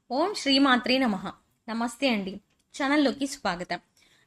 ఓం శ్రీమాత్రే నమః. నమస్తే అండి. ఛానల్లోకి స్వాగతం.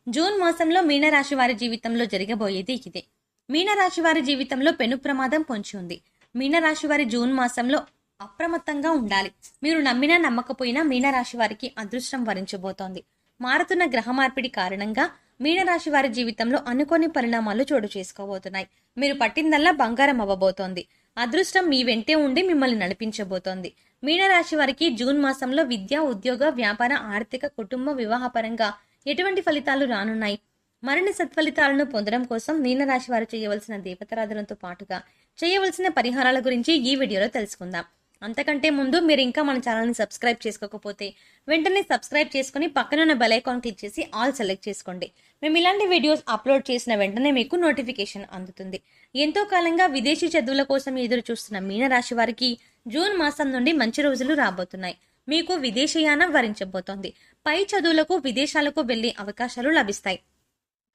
జూన్ మాసంలో మీనరాశి వారి జీవితంలో జరగబోయేది ఇదే. మీనరాశి వారి జీవితంలో పెను ప్రమాదం పొంచి ఉంది. మీనరాశి వారి జూన్ మాసంలో అప్రమత్తంగా ఉండాలి. మీరు నమ్మినా నమ్మకపోయినా మీనరాశి వారికి అదృష్టం వరించబోతోంది. మారుతున్న గ్రహ మార్పిడి కారణంగా మీనరాశి వారి జీవితంలో అనుకోని పరిణామాలు చోటు చేసుకోబోతున్నాయి. మీరు పట్టిందల్లా బంగారం అవ్వబోతోంది. అదృష్టం మీ వెంటే ఉండి మిమ్మల్ని నడిపించబోతోంది. మీనరాశి వారికి జూన్ మాసంలో విద్య, ఉద్యోగ, వ్యాపార, ఆర్థిక, కుటుంబ, వివాహపరంగా ఎటువంటి ఫలితాలు రానున్నాయి? మరిన్ని సత్ఫలితాలను పొందడం కోసం మీనరాశి వారు చేయవలసిన దేవతారాధనతో పాటుగా చేయవలసిన పరిహారాల గురించి ఈ వీడియోలో తెలుసుకుందాం. అంతకంటే ముందు మీరు ఇంకా మన ఛానల్ని సబ్స్క్రైబ్ చేసుకోకపోతే వెంటనే సబ్స్క్రైబ్ చేసుకుని పక్కనున్న బెల్ ఐకాన్ క్లిక్ చేసి ఆల్ సెలెక్ట్ చేసుకోండి. మేము ఇలాంటి వీడియోస్ అప్లోడ్ చేసిన వెంటనే మీకు నోటిఫికేషన్ అందుతుంది. ఎంతో కాలంగా విదేశీ చదువుల కోసం ఎదురు చూస్తున్న మీనరాశి వారికి జూన్ మాసం నుండి మంచి రోజులు రాబోతున్నాయి. మీకు విదేశీయానం వరించబోతోంది. పై చదువులకు విదేశాలకు వెళ్లే అవకాశాలు లభిస్తాయి.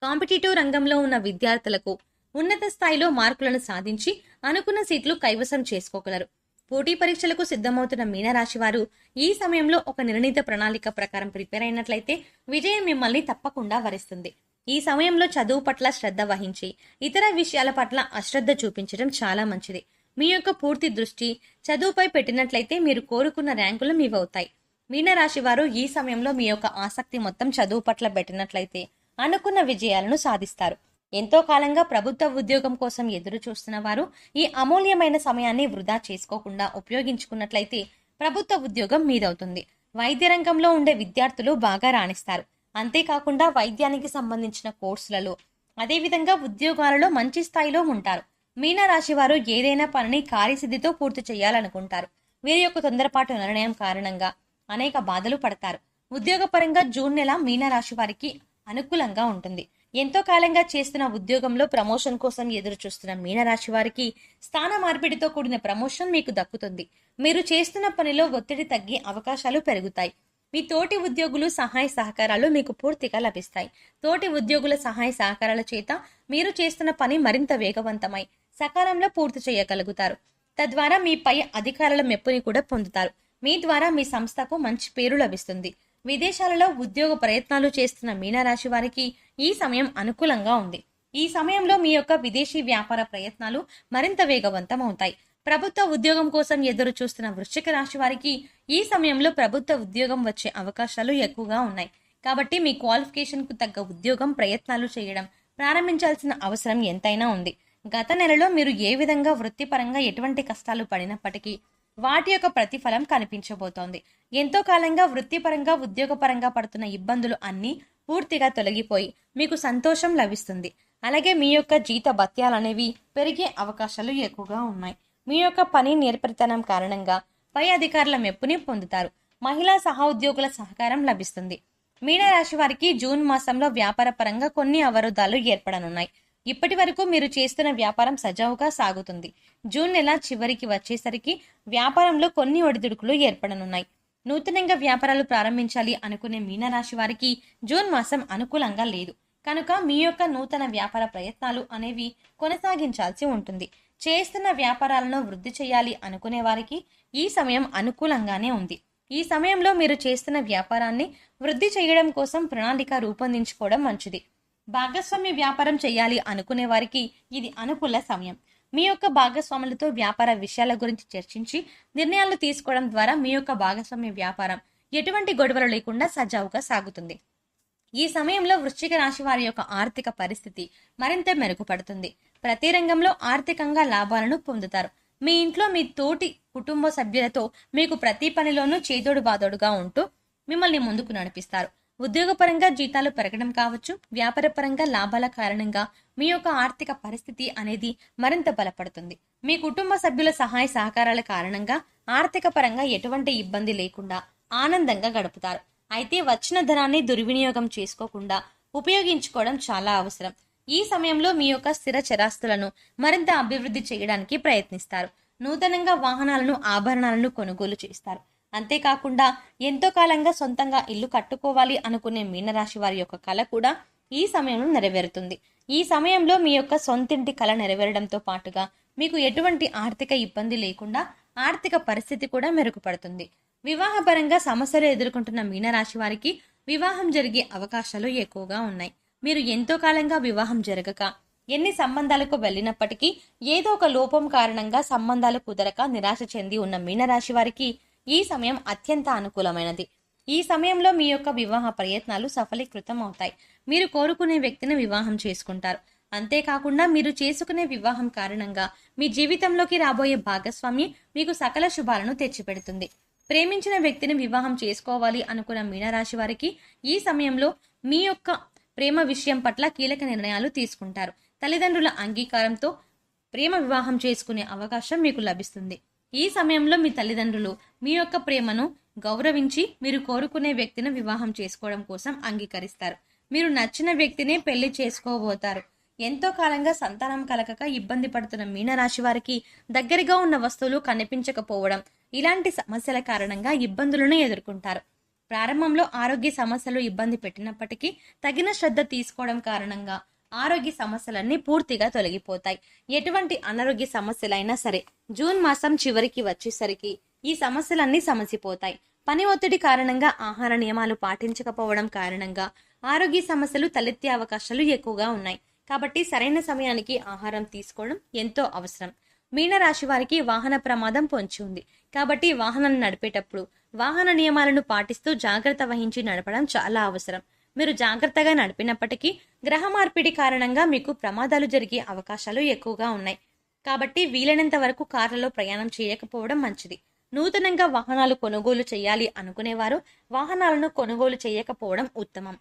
కాంపిటేటివ్ రంగంలో ఉన్న విద్యార్థులకు ఉన్నత స్థాయిలో మార్కులను సాధించి అనుకున్న సీట్లు కైవసం చేసుకోగలరు. పోటీ పరీక్షలకు సిద్ధమవుతున్న మీనరాశి వారు ఈ సమయంలో ఒక నిర్ణీత ప్రణాళిక ప్రకారం ప్రిపేర్ అయినట్లయితే విజయం మిమ్మల్ని తప్పకుండా వరిస్తుంది. ఈ సమయంలో చదువు పట్ల శ్రద్ధ వహించి ఇతర విషయాల పట్ల అశ్రద్ధ చూపించడం చాలా మంచిది. మీ యొక్క పూర్తి దృష్టి చదువుపై పెట్టినట్లయితే మీరు కోరుకున్న ర్యాంకులు మీవవుతాయి. మీనరాశి వారు ఈ సమయంలో మీ యొక్క ఆసక్తి మొత్తం చదువు పట్ల పెట్టినట్లయితే అనుకున్న విజయాలను సాధిస్తారు. ఎంతో కాలంగా ప్రభుత్వ ఉద్యోగం కోసం ఎదురు చూస్తున్న వారు ఈ అమూల్యమైన సమయాన్ని వృధా చేసుకోకుండా ఉపయోగించుకున్నట్లయితే ప్రభుత్వ ఉద్యోగం మీదవుతుంది. వైద్య రంగంలో ఉండే విద్యార్థులు బాగా రాణిస్తారు. అంతేకాకుండా వైద్యానికి సంబంధించిన కోర్సులలో అదేవిధంగా ఉద్యోగాలలో మంచి స్థాయిలో ఉంటారు. మీనరాశి వారు ఏదైనా పనిని కార్యసిద్ధితో పూర్తి చేయాలనుకుంటారు. వీరి యొక్క తొందరపాటు నిర్ణయం కారణంగా అనేక బాధలు పడతారు. ఉద్యోగపరంగా జూన్ నెల మీనరాశి వారికి అనుకూలంగా ఉంటుంది. ఎంతో కాలంగా చేస్తున్న ఉద్యోగంలో ప్రమోషన్ కోసం ఎదురు చూస్తున్న మీనరాశి వారికి స్థాన మార్పిడితో కూడిన ప్రమోషన్ మీకు దక్కుతుంది. మీరు చేస్తున్న పనిలో ఒత్తిడి తగ్గి అవకాశాలు పెరుగుతాయి. మీ తోటి ఉద్యోగులు సహాయ సహకారాలు మీకు పూర్తిగా లభిస్తాయి. తోటి ఉద్యోగుల సహాయ సహకారాల చేత మీరు చేస్తున్న పని మరింత వేగవంతమై సకాలంలో పూర్తి చేయగలుగుతారు. తద్వారా మీ పై అధికారుల మెప్పుని కూడా పొందుతారు. మీ ద్వారా మీ సంస్థకు మంచి పేరు లభిస్తుంది. విదేశాలలో ఉద్యోగ ప్రయత్నాలు చేస్తున్న మీనరాశి వారికి ఈ సమయం అనుకూలంగా ఉంది. ఈ సమయంలో మీ యొక్క విదేశీ వ్యాపార ప్రయత్నాలు మరింత వేగవంతం అవుతాయి. ప్రభుత్వ ఉద్యోగం కోసం ఎదురు చూస్తున్న వృశ్చిక రాశి వారికి ఈ సమయంలో ప్రభుత్వ ఉద్యోగం వచ్చే అవకాశాలు ఎక్కువగా ఉన్నాయి. కాబట్టి మీ క్వాలిఫికేషన్ కు తగ్గ ఉద్యోగం ప్రయత్నాలు చేయడం ప్రారంభించాల్సిన అవసరం ఎంతైనా ఉంది. గత నెలలో మీరు ఏ విధంగా వృత్తిపరంగా ఎటువంటి కష్టాలు పడినప్పటికీ వాటి యొక్క ప్రతిఫలం కనిపించబోతోంది. ఎంతో కాలంగా వృత్తిపరంగా ఉద్యోగపరంగా పడుతున్న ఇబ్బందులు అన్నీ పూర్తిగా తొలగిపోయి మీకు సంతోషం లభిస్తుంది. అలాగే మీ యొక్క జీత భత్యాలనేవి పెరిగే అవకాశాలు ఎక్కువగా ఉన్నాయి. మీ యొక్క పని నేర్పరితనం కారణంగా పై అధికారుల మెప్పుని పొందుతారు. మహిళా సహోద్యోగుల సహకారం లభిస్తుంది. మీనరాశి వారికి జూన్ మాసంలో వ్యాపార పరంగా కొన్ని అవరోధాలు ఏర్పడనున్నాయి. ఇప్పటి వరకు మీరు చేస్తున్న వ్యాపారం సజావుగా సాగుతుంది. జూన్ నెల చివరికి వచ్చేసరికి వ్యాపారంలో కొన్ని ఒడిదుడుకులు ఏర్పడనున్నాయి. నూతనంగా వ్యాపారాలు ప్రారంభించాలి అనుకునే మీనరాశి వారికి జూన్ మాసం అనుకూలంగా లేదు. కనుక మీ యొక్క నూతన వ్యాపార ప్రయత్నాలు అనేవి కొనసాగించాల్సి ఉంటుంది. చేస్తున్న వ్యాపారాలను వృద్ధి చేయాలి అనుకునే వారికి ఈ సమయం అనుకూలంగానే ఉంది. ఈ సమయంలో మీరు చేస్తున్న వ్యాపారాన్ని వృద్ధి చేయడం కోసం ప్రణాళిక రూపొందించుకోవడం మంచిది. భాగస్వామ్య వ్యాపారం చేయాలి అనుకునే వారికి ఇది అనుకూల సమయం. మీ యొక్క భాగస్వాములతో వ్యాపార విషయాల గురించి చర్చించి నిర్ణయాలు తీసుకోవడం ద్వారా మీ యొక్క భాగస్వామ్య వ్యాపారం ఎటువంటి గొడవలు లేకుండా సజావుగా సాగుతుంది. ఈ సమయంలో వృశ్చిక రాశి వారి యొక్క ఆర్థిక పరిస్థితి మరింత మెరుగుపడుతుంది. ప్రతి రంగంలో ఆర్థికంగా లాభాలను పొందుతారు. మీ ఇంట్లో మీ తోటి కుటుంబ సభ్యులతో మీకు ప్రతి పనిలోనూ చేదోడు బాదోడుగా ఉంటూ మిమ్మల్ని ముందుకు నడిపిస్తారు. ఉద్యోగపరంగా జీతాలు పెరగడం కావచ్చు, వ్యాపారపరంగా లాభాల కారణంగా మీ యొక్క ఆర్థిక పరిస్థితి అనేది మరింత బలపడుతుంది. మీ కుటుంబ సభ్యుల సహాయ సహకారాల కారణంగా ఆర్థిక పరంగా ఎటువంటి ఇబ్బంది లేకుండా ఆనందంగా గడుపుతారు. అయితే వచ్చిన ధనాన్ని దుర్వినియోగం చేసుకోకుండా ఉపయోగించుకోవడం చాలా అవసరం. ఈ సమయంలో మీ యొక్క స్థిర చరాస్తులను మరింత అభివృద్ధి చేయడానికి ప్రయత్నిస్తారు. నూతనంగా వాహనాలను, ఆభరణాలను కొనుగోలు చేస్తారు. అంతేకాకుండా ఎంతో కాలంగా సొంతంగా ఇల్లు కట్టుకోవాలి అనుకునే మీనరాశి వారి యొక్క కళ కూడా ఈ సమయంలో నెరవేరుతుంది. ఈ సమయంలో మీ యొక్క సొంతింటి కళ నెరవేరడంతో పాటుగా మీకు ఎటువంటి ఆర్థిక ఇబ్బంది లేకుండా ఆర్థిక పరిస్థితి కూడా మెరుగుపడుతుంది. వివాహపరంగా సమస్యలు ఎదుర్కొంటున్న మీనరాశి వారికి వివాహం జరిగే అవకాశాలు ఎక్కువగా ఉన్నాయి. మీరు ఎంతో కాలంగా వివాహం జరగక ఎన్ని సంబంధాలకు వెళ్ళినప్పటికీ ఏదో ఒక లోపం కారణంగా సంబంధాలు కుదరక నిరాశ చెంది ఉన్న మీనరాశి వారికి ఈ సమయం అత్యంత అనుకూలమైనది. ఈ సమయంలో మీ యొక్క వివాహ ప్రయత్నాలు సఫలీకృతం అవుతాయి. మీరు కోరుకునే వ్యక్తిని వివాహం చేసుకుంటారు. అంతేకాకుండా మీరు చేసుకునే వివాహం కారణంగా మీ జీవితంలోకి రాబోయే భాగస్వామి మీకు సకల శుభాలను తెచ్చిపెడుతుంది. ప్రేమించిన వ్యక్తిని వివాహం చేసుకోవాలి అనుకున్న మీనరాశి వారికి ఈ సమయంలో మీ యొక్క ప్రేమ విషయం పట్ల కీలక నిర్ణయాలు తీసుకుంటారు. తల్లిదండ్రుల అంగీకారంతో ప్రేమ వివాహం చేసుకునే అవకాశం మీకు లభిస్తుంది. ఈ సమయంలో మీ తల్లిదండ్రులు మీ యొక్క ప్రేమను గౌరవించి మీరు కోరుకునే వ్యక్తిని వివాహం చేసుకోవడం కోసం అంగీకరిస్తారు. మీరు నచ్చిన వ్యక్తినే పెళ్లి చేసుకోబోతారు. ఎంతో కాలంగా సంతానం కలగక ఇబ్బంది పడుతున్న మీనరాశి వారికి దగ్గరగా ఉన్న వస్తువులు కనిపించకపోవడం, ఇలాంటి సమస్యల కారణంగా ఇబ్బందులను ఎదుర్కొంటారు. ప్రారంభంలో ఆరోగ్య సమస్యలు ఇబ్బంది పెట్టినప్పటికీ తగిన శ్రద్ధ తీసుకోవడం కారణంగా ఆరోగ్య సమస్యలన్నీ పూర్తిగా తొలగిపోతాయి. ఎటువంటి అనారోగ్య సమస్యలైనా సరే జూన్ మాసం చివరికి వచ్చేసరికి ఈ సమస్యలన్నీ సమసిపోతాయి. పని ఒత్తిడి కారణంగా ఆహార నియమాలు పాటించకపోవడం కారణంగా ఆరోగ్య సమస్యలు తలెత్తే అవకాశాలు ఎక్కువగా ఉన్నాయి. కాబట్టి సరైన సమయానికి ఆహారం తీసుకోవడం ఎంతో అవసరం. మీనరాశి వారికి వాహన ప్రమాదం పొంచి ఉంది. కాబట్టి వాహనాన్ని నడిపేటప్పుడు వాహన నియమాలను పాటిస్తూ జాగ్రత్త వహించి నడపడం చాలా అవసరం. మీరు జాగ్రత్తగా నడిపినప్పటికీ గ్రహ మార్పిడి కారణంగా మీకు ప్రమాదాలు జరిగే అవకాశాలు ఎక్కువగా ఉన్నాయి. కాబట్టి వీలైనంత వరకు కార్లలో ప్రయాణం చేయకపోవడం మంచిది. నూతనంగా వాహనాలు కొనుగోలు చేయాలి అనుకునేవారు వాహనాలను కొనుగోలు చేయకపోవడం ఉత్తమం.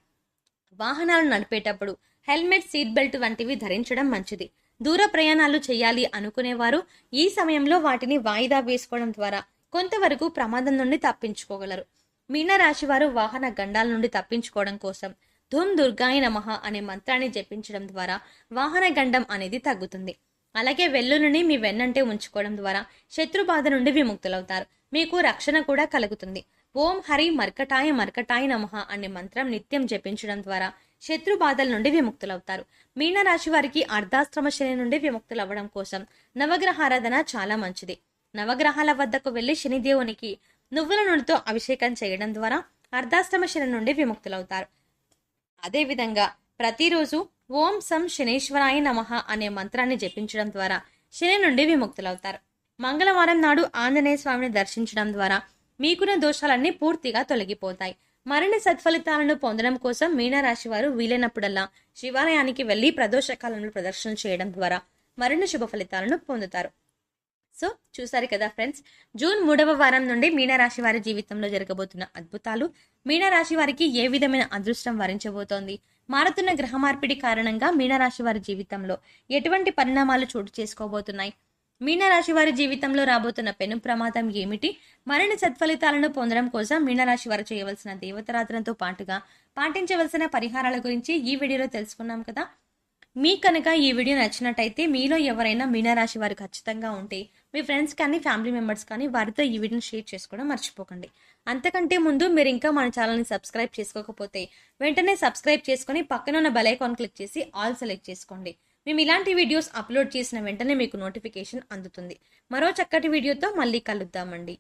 వాహనాలు నడిపేటప్పుడు హెల్మెట్, సీట్ బెల్ట్ వంటివి ధరించడం మంచిది. దూర ప్రయాణాలు చేయాలి అనుకునేవారు ఈ సమయంలో వాటిని వాయిదా వేసుకోవడం ద్వారా కొంతవరకు ప్రమాదం నుండి తప్పించుకోగలరు. మీనరాశి వారు వాహన గండాల నుండి తప్పించుకోవడం కోసం ధూమ్ దుర్గాయ నమః అనే మంత్రాన్ని జపించడం ద్వారా వాహన గండం అనేది తగ్గుతుంది. అలాగే వెల్లుల్లిని మీ వెన్నంటే ఉంచుకోవడం ద్వారా శత్రు బాధ నుండి విముక్తులవుతారు. మీకు రక్షణ కూడా కలుగుతుంది. ఓం హరి మర్కటాయ మర్కటాయ నమః అనే మంత్రం నిత్యం జపించడం ద్వారా శత్రు బాధల నుండి విముక్తులవుతారు. మీనరాశి వారికి అర్ధాశ్రమ శని నుండి విముక్తులవ్వడం కోసం నవగ్రహారాధన చాలా మంచిది. నవగ్రహాల వద్దకు వెళ్లి శనిదేవునికి నువ్వుల నూనెతో అభిషేకం చేయడం ద్వారా అర్ధాశ్రమ శని నుండి విముక్తులవుతారు. అదేవిధంగా ప్రతిరోజు ఓం సం శనేశ్వరాయ నమః అనే మంత్రాన్ని జపించడం ద్వారా శని నుండి విముక్తులవుతారు. మంగళవారం నాడు ఆంజనేయ స్వామిని దర్శించడం ద్వారా మీకున్న దోషాలన్నీ పూర్తిగా తొలగిపోతాయి. మరిన్ని సత్ఫలితాలను పొందడం కోసం మీనరాశి వారు వీలైనప్పుడల్లా శివాలయానికి వెళ్లి ప్రదోషకాలంలో ప్రదర్శన చేయడం ద్వారా మరిన్ని శుభ ఫలితాలను పొందుతారు. సో చూసారు కదా ఫ్రెండ్స్, జూన్ 3వ వారం నుండి మీనరాశి వారి జీవితంలో జరగబోతున్న అద్భుతాలు, మీనరాశి వారికి ఏ విధమైన అదృష్టం వరించబోతోంది, మారుతున్న గ్రహ మార్పిడి కారణంగా మీనరాశి వారి జీవితంలో ఎటువంటి పరిణామాలు చోటు చేసుకోబోతున్నాయి, మీనరాశి వారి జీవితంలో రాబోతున్న పెను ప్రమాదం ఏమిటి, మరిన్ని సత్ఫలితాలను పొందడం కోసం మీనరాశి వారు చేయవలసిన దేవతారాధనతో పాటుగా పాటించవలసిన పరిహారాల గురించి ఈ వీడియోలో తెలుసుకున్నాం కదా. మీ కనుక ఈ వీడియో నచ్చినట్టయితే మీలో ఎవరైనా మీనరాశి వారు ఖచ్చితంగా ఉంటే మీ ఫ్రెండ్స్ కానీ ఫ్యామిలీ మెంబర్స్ కానీ వారితో ఈ వీడియోని షేర్ చేసుకోవడం మర్చిపోకండి. అంతకంటే ముందు మీరు ఇంకా మన ఛానల్ని సబ్స్క్రైబ్ చేసుకోకపోతే వెంటనే సబ్స్క్రైబ్ చేసుకొని పక్కన ఉన్న బెల్ ఐకాన్ క్లిక్ చేసి ఆల్ సెలెక్ట్ చేసుకోండి. మేము ఇలాంటి వీడియోస్ అప్లోడ్ చేసిన వెంటనే మీకు నోటిఫికేషన్ అందుతుంది. మరో చక్కటి వీడియోతో మళ్ళీ కలుద్దామండి.